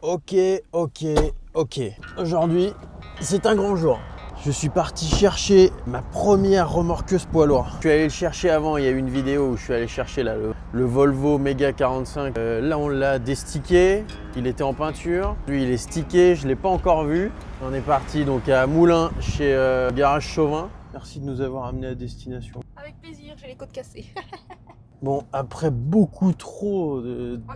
Ok. Aujourd'hui, c'est un grand jour. Je suis parti chercher ma première remorqueuse poids lourd. Je suis allé le chercher avant, il y a eu une vidéo où je suis allé chercher là, le Volvo Mega 45. Là, on l'a destické, il était en peinture. Lui, il est stické, je ne l'ai pas encore vu. On est parti donc à Moulins chez Garage Chauvin. Merci de nous avoir amenés à destination. Avec plaisir, j'ai les côtes cassées. Bon, après beaucoup trop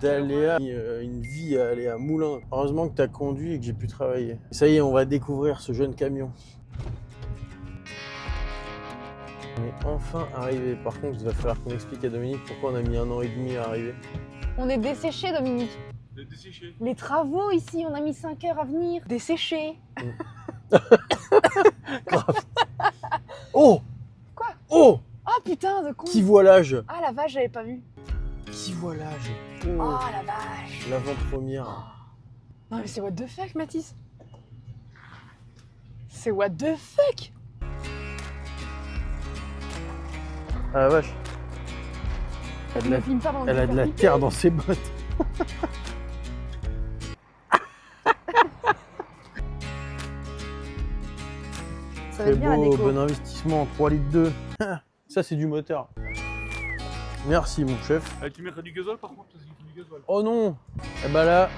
d'aléas, une vie à aller à Moulins. Heureusement que tu as conduit et que j'ai pu travailler. Ça y est, on va découvrir ce jeune camion. On est enfin arrivé. Par contre, il va falloir qu'on explique à Dominique pourquoi on a mis 1 an et demi à arriver. On est desséché, Dominique. Desséché. Les travaux ici, on a mis 5 heures à venir. Desséché. Grave. Oh! Quoi? Oh! Oh putain, de con. Qui voilage! Ah la vache, j'avais pas vu. Qui voilage! Oh Oh! la vache. L'avant-première. Non mais c'est what the fuck, Mathis. C'est what the fuck. Ah la vache! Elle ne filme pas pendant Elle que a tu de la fais terre dans ses bottes. Ça va être bien la beau, déco. bon investissement, 3 litres 2. Ça c'est du moteur. Merci mon chef. Tu mettrais du gasoil par contre, parce qu'il faut du gasoil. Oh non! Et bah là.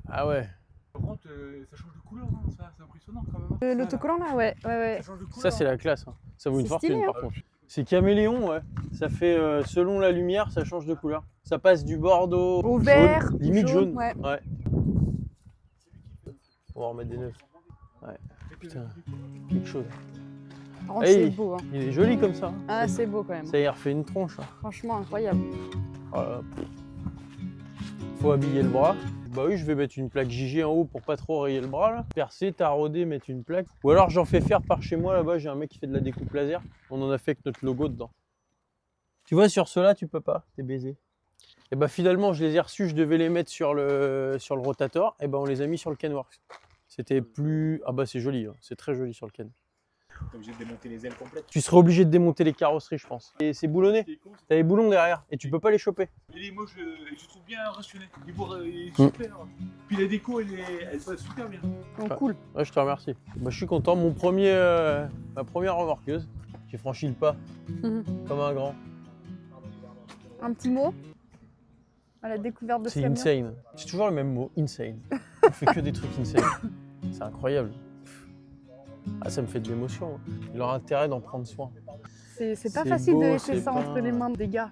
Ah ouais. Par contre, ça change de couleur, hein, ça, c'est impressionnant quand même. L'autocollant là, ouais. Ça change de couleur. Ça c'est la classe. Hein. Ça vaut une C'est fortune stylé, par contre. C'est caméléon, ouais. Ça fait selon la lumière, ça change de couleur. Ça passe du bordeaux Au vert, jaune, limite jaune. ouais. On va remettre des neufs. Ouais. Putain, quelque chose. Par contre, Hey, c'est beau. Hein. Il est joli comme ça. Ah, c'est beau quand même. Ça y refait une tronche. Hein. Franchement, incroyable. Faut habiller le bras. Bah oui, je vais mettre une plaque JG en haut pour pas trop rayer le bras là. Percer, tarauder, mettre une plaque. Ou alors j'en fais faire par chez moi là-bas, j'ai un mec qui fait de la découpe laser. On en a fait avec notre logo dedans. Tu vois, sur ceux-là, tu peux pas, t'es baisé. Et bah finalement, je les ai reçus, je devais les mettre sur le rotator. Et bah on les a mis sur le Kenworks. C'était plus... Ah bah c'est joli, hein. C'est très joli sur le Ken. T'es obligé de démonter les ailes complètes. Tu serais obligé de démonter les carrosseries, je pense. Et c'est boulonné. T'as les boulons derrière et tu peux pas les choper. Il est moche, je trouve bien rationné. Il est super. Puis la déco, elle passe super bien. Donc cool. Ouais, je te remercie. Bah, je suis content. Ma première remorqueuse. J'ai franchi le pas comme un grand. Un petit mot à la découverte de ce C'est camion. insane. C'est toujours le même mot, insane. On fait que des trucs insane. C'est incroyable. Ah, ça me fait de l'émotion. Il aura intérêt d'en prendre soin. C'est pas C'est facile beau, de laisser c'est ça pas- entre les mains des gars.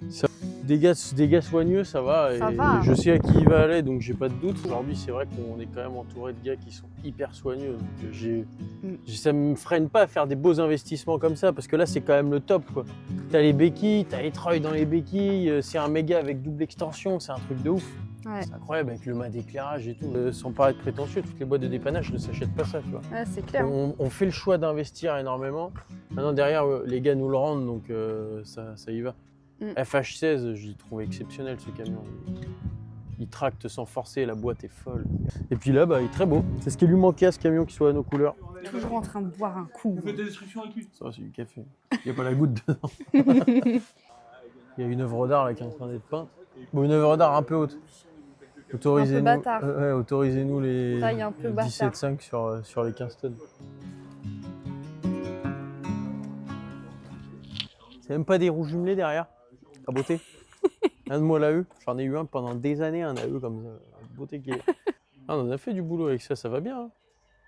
Des gars soigneux, ça va. Ça et va. Je sais à qui il va aller, donc j'ai pas de doute. Aujourd'hui, c'est vrai qu'on est quand même entouré de gars qui sont hyper soigneux. Donc ça me freine pas à faire des beaux investissements comme ça, parce que là, c'est quand même le top, quoi. T'as les béquilles, t'as les treuils dans les béquilles, c'est un méga avec double extension, c'est un truc de ouf. Ouais, C'est incroyable avec le mât d'éclairage et tout. Sans paraître prétentieux, toutes les boîtes de dépannage ne s'achètent pas ça, tu vois. ouais c'est clair. On fait le choix d'investir énormément. Maintenant, derrière, les gars nous le rendent, donc ça y va. FH16, je l'ai trouvé exceptionnel ce camion. Il tracte sans forcer, la boîte est folle. Et puis là, bah, il est très beau. C'est ce qui lui manquait à ce camion qui soit à nos couleurs. Toujours en train de boire un coup. Vous faites des destructions avec lui. Ça, c'est du café. Il n'y a pas la goutte dedans. Il y a une œuvre d'art là qui est en train d'être peinte. Bon, une œuvre d'art un peu haute. Autorisez-nous, bâtard. autorisez-nous les Taille un peu bâtard. 17,5 sur les 15 tonnes. C'est même pas des roues jumelées derrière. La beauté. Un de moi l'AE. J'en ai eu un pendant des années, un AE comme ça. La beauté qui est. Ah, on en a fait du boulot avec ça, ça va bien. Hein.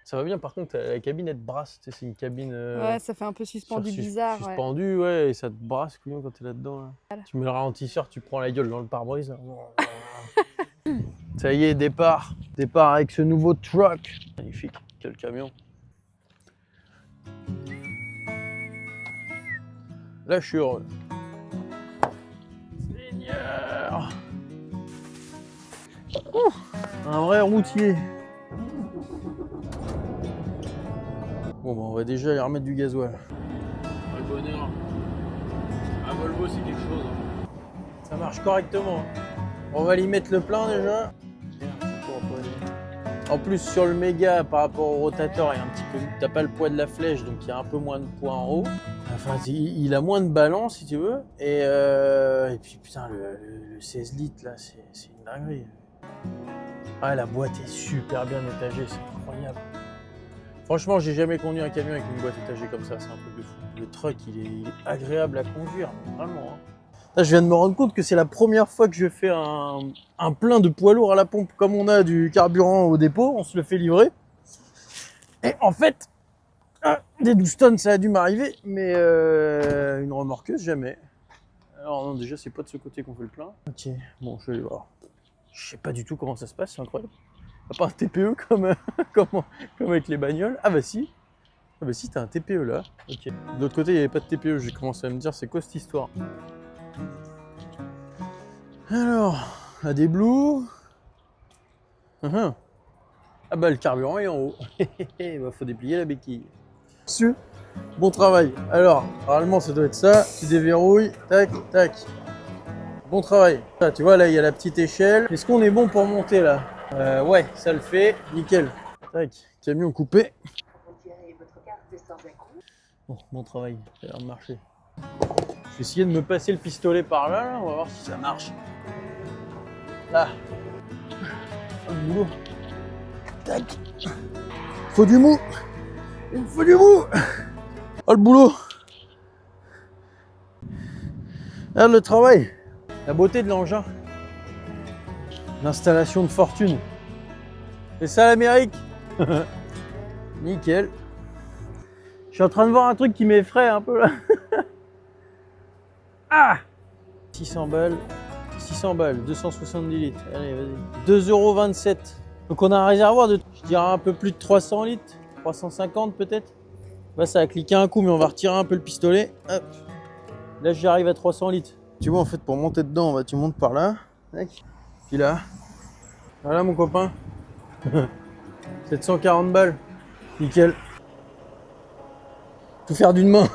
Ça va bien, par contre, la cabine elle te brasse. Tu sais, c'est une cabine. Ouais, ça fait un peu suspendu bizarre. Ouais. Suspendu, ouais, et ça te brasse couillon quand t'es là-dedans. Là. Voilà. Tu mets le ralentisseur, tu prends la gueule dans le pare-brise. Là. Ça y est, départ. Départ avec ce nouveau truck. Magnifique, quel camion. Là, je suis heureux. Seigneur. Un vrai routier. Bon, bah, on va déjà aller remettre du gasoil. Le bonheur. Un Volvo, c'est quelque chose. Ça marche correctement. On va y mettre le plein déjà. En plus, sur le méga, par rapport au rotateur, il y a un petit peu, t'as pas le poids de la flèche, donc il y a un peu moins de poids en haut. Enfin, il a moins de balance, si tu veux. Et puis, putain, le 16 litres, là, c'est une dinguerie. Ah, la boîte est super bien étagée, c'est incroyable. Franchement, j'ai jamais conduit un camion avec une boîte étagée comme ça, c'est un truc de fou. Le truck, il est agréable à conduire, vraiment. Hein. Là, je viens de me rendre compte que c'est la première fois que je fais un plein de poids lourd à la pompe. Comme on a du carburant au dépôt, on se le fait livrer. Et en fait, des 12 tonnes, ça a dû m'arriver, mais une remorqueuse, jamais. Alors non, déjà, c'est pas de ce côté qu'on fait le plein. Ok, bon, je vais aller voir. Je sais pas du tout comment ça se passe, c'est incroyable. Pas un TPE comme avec les bagnoles. Ah bah si. Ah bah si, t'as un TPE là. Ok. De l'autre côté, il n'y avait pas de TPE. J'ai commencé à me dire, c'est quoi cette histoire? Alors, à des Blue. Ah bah le carburant est en haut. Bah, faut déplier la béquille. Su. Bon travail. Alors, normalement, ça doit être ça. Tu déverrouilles. Tac, tac. Bon travail. Ça, tu vois, là, il y a la petite échelle. Est-ce qu'on est bon pour monter là? Ouais, ça le fait. Nickel. Tac, camion coupé. Bon travail, ça a l'air de marcher. Je vais essayer de me passer le pistolet par là, on va voir si ça marche. Là. Oh, le boulot. Tac. Faut du mou. Il me faut du mou. Oh le boulot. Regarde le travail. La beauté de l'engin. L'installation de fortune. C'est ça l'Amérique. Nickel. Je suis en train de voir un truc qui m'effraie un peu là. Ah 600 balles. 600 balles, 270 litres. Allez, vas-y. 2,27 €. Donc on a un réservoir de, je dirais, un peu plus de 300 litres. 350 peut-être. Là, ça a cliqué un coup, mais on va retirer un peu le pistolet. Hop. Là, j'arrive à 300 litres. Tu vois, en fait, pour monter dedans, bah, tu montes par là. Tac. Puis là. Voilà, mon copain. 740 balles. Nickel. Tout faire d'une main.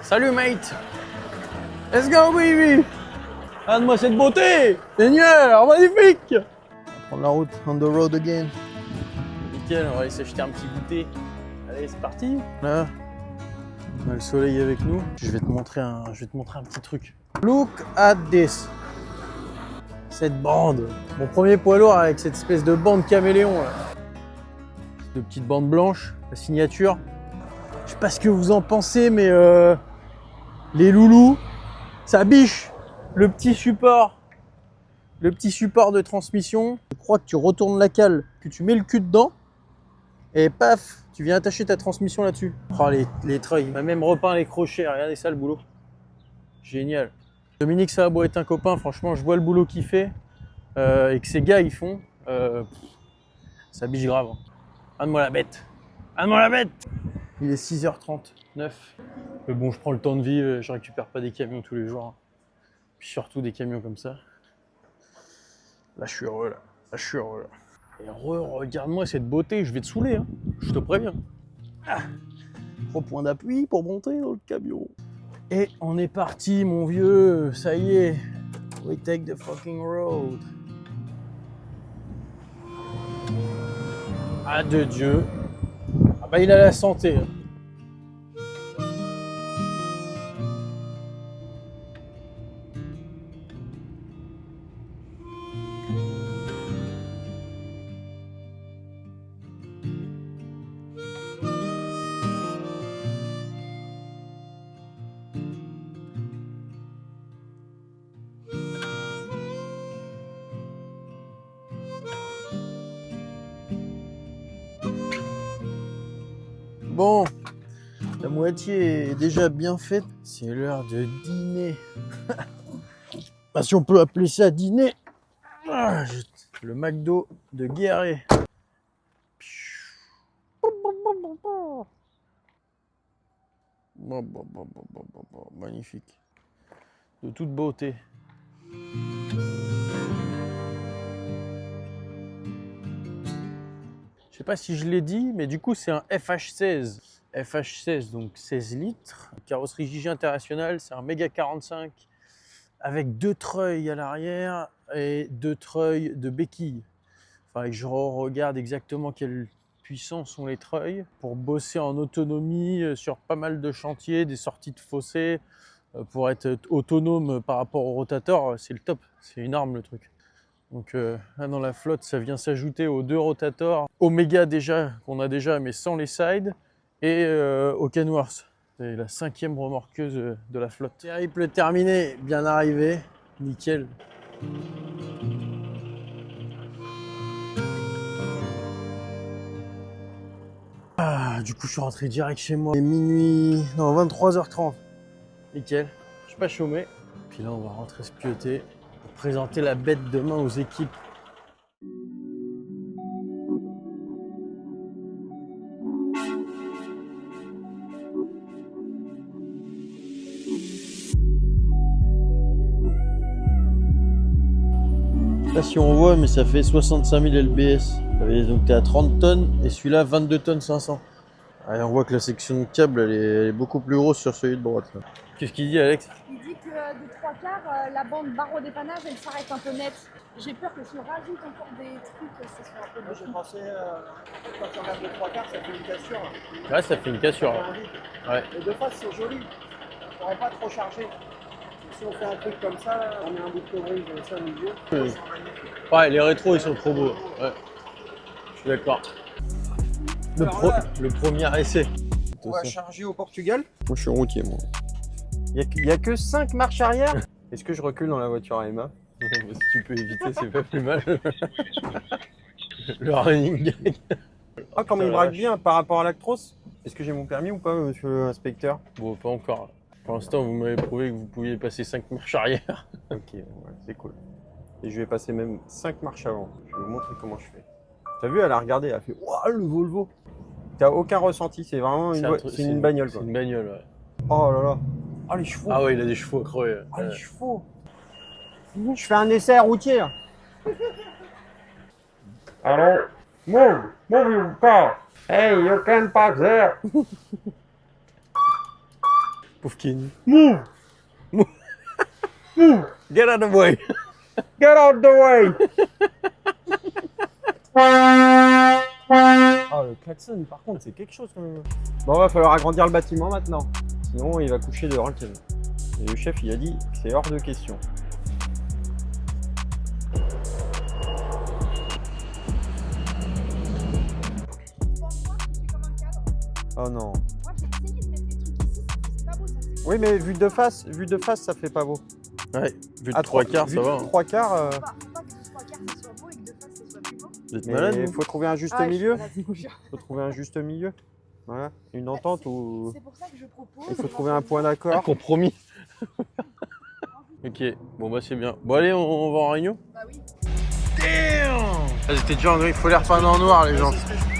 Salut, mate. Let's go, baby. Regarde-moi cette beauté. Seigneur, magnifique. On va prendre la route. On the road again. Nickel, on va aller s'acheter un petit goûter. Allez, c'est parti. Là, on a le soleil avec nous. Je vais te montrer un petit truc. Look at this. Cette bande. Mon premier poids lourd avec cette espèce de bande caméléon là. De petites bandes blanches, la signature. Je sais pas ce que vous en pensez, mais les loulous, ça biche. Le petit support de transmission. Je crois que tu retournes la cale, que tu mets le cul dedans, et paf, tu viens attacher ta transmission là-dessus. Oh, les treuils, il m'a même repeint les crochets. Regardez ça, le boulot. Génial. Dominique, ça a beau être un copain, franchement, je vois le boulot qu'il fait et que ces gars ils font. Ça biche grave. Donne-moi la bête. Donne-moi la bête. Il est 6h39. Mais bon, je prends le temps de vivre, je récupère pas des camions tous les jours. Puis surtout des camions comme ça. Là, je suis heureux, là. Là, je suis heureux, là. Et regarde-moi cette beauté, je vais te saouler, hein. Je te préviens. Ah. 3 points d'appui pour monter dans le camion. Et on est parti, mon vieux. Ça y est. We take the fucking road. Ah de Dieu. Ah bah il a la santé. Bon, la moitié est déjà bien faite. C'est l'heure de dîner. Bah, si on peut appeler ça dîner. Ah, le McDo de Guéret. Magnifique. De toute beauté. Je sais pas si je l'ai dit, mais du coup c'est un FH16. FH16, donc 16 litres. Carrosserie JG International, c'est un méga 45 avec 2 treuils à l'arrière et 2 treuils de béquilles. Enfin, que je regarde exactement quel puissants sont les treuils pour bosser en autonomie sur pas mal de chantiers, des sorties de fossés, pour être autonome par rapport au rotator, c'est le top, c'est une arme le truc. Donc là dans la flotte, ça vient s'ajouter aux 2 rotators Omega déjà, qu'on a déjà mais sans les sides, et au Canworth. C'est la 5e remorqueuse de la flotte. Périple terminé, bien arrivé, nickel. Ah, du coup je suis rentré direct chez moi. Il est minuit, non 23h30. Nickel, je suis pas chômé. Puis là on va rentrer se pioter pour présenter la bête demain aux équipes. Je sais pas si on voit mais ça fait 65 000 lbs. Donc t'es à 30 tonnes et celui-là 22 tonnes 500. Allez, on voit que la section de câble elle est beaucoup plus grosse sur celui de droite. Qu'est-ce qu'il dit Alex? Il dit que de 3/4, la bande barre au dépannage, elle s'arrête un peu net. J'ai peur que si on rajoute encore des trucs, ça soit un peu Moi j'ai pensé, quand tu regardes le 3/4, ça fait une cassure. Ouais, ça fait une cassure. Ouais. Et de face, c'est joli. On pourrait pas trop charger. Si on fait un truc comme ça, on met un bout de coverage comme ça au milieu. Ouais, les rétros ils sont trop beaux. Ouais. Je suis d'accord. Le premier essai. On va charger au Portugal. Moi je suis routier moi. Il y a que 5 marches arrière. Est-ce que je recule dans la voiture à Emma? Si tu peux éviter, c'est pas plus mal. Le running gag. Ah, comme il braque bien par rapport à l'actros. Est-ce que j'ai mon permis ou pas, monsieur l'inspecteur? Bon, pas encore. Pour l'instant, vous m'avez prouvé que vous pouviez passer 5 marches arrière. Ok, ouais, c'est cool. Et je vais passer même 5 marches avant. Je vais vous montrer comment je fais. T'as vu, elle a regardé, elle a fait waouh, le Volvo. T'as aucun ressenti, c'est vraiment une bagnole quoi. C'est une bagnole, ouais. Oh là là. Ah, les chevaux. Ah ouais, il a des chevaux à crever. Ah, les chevaux. Je fais un essai routier. Allô? Move your car. Hey, you can park there. Pauvre Kenny. Move. Get out of the way. Get out the way. Ah, le klaxon, par contre, c'est quelque chose quand même. Bon, va falloir agrandir le bâtiment maintenant. Sinon, il va coucher dehors le camion. Et le chef, il a dit que c'est hors de question. Oh non. Moi j'ai essayé de mettre des trucs ici, c'est pas beau ça. Oui, mais vue de face, ça fait pas beau. Ouais, vu de À 3 quarts, vue ça de va. 3 quarts. Faut pas que de 3/4 ça soit beau et que de face ça soit plus beau. Vous êtes Mais malade, il vous faut trouver un juste Ah, je suis milieu. malade, mon chien. Faut trouver un juste milieu. Voilà, une entente où C'est pour ça que je propose. il faut trouver un point Un d'accord. compromis. Ok, bon bah c'est bien. Bon allez, on va en réunion. Bah oui. Damn. Ah, j'étais déjà en gris, il faut les repeindre en noir les gens. C'est ce que je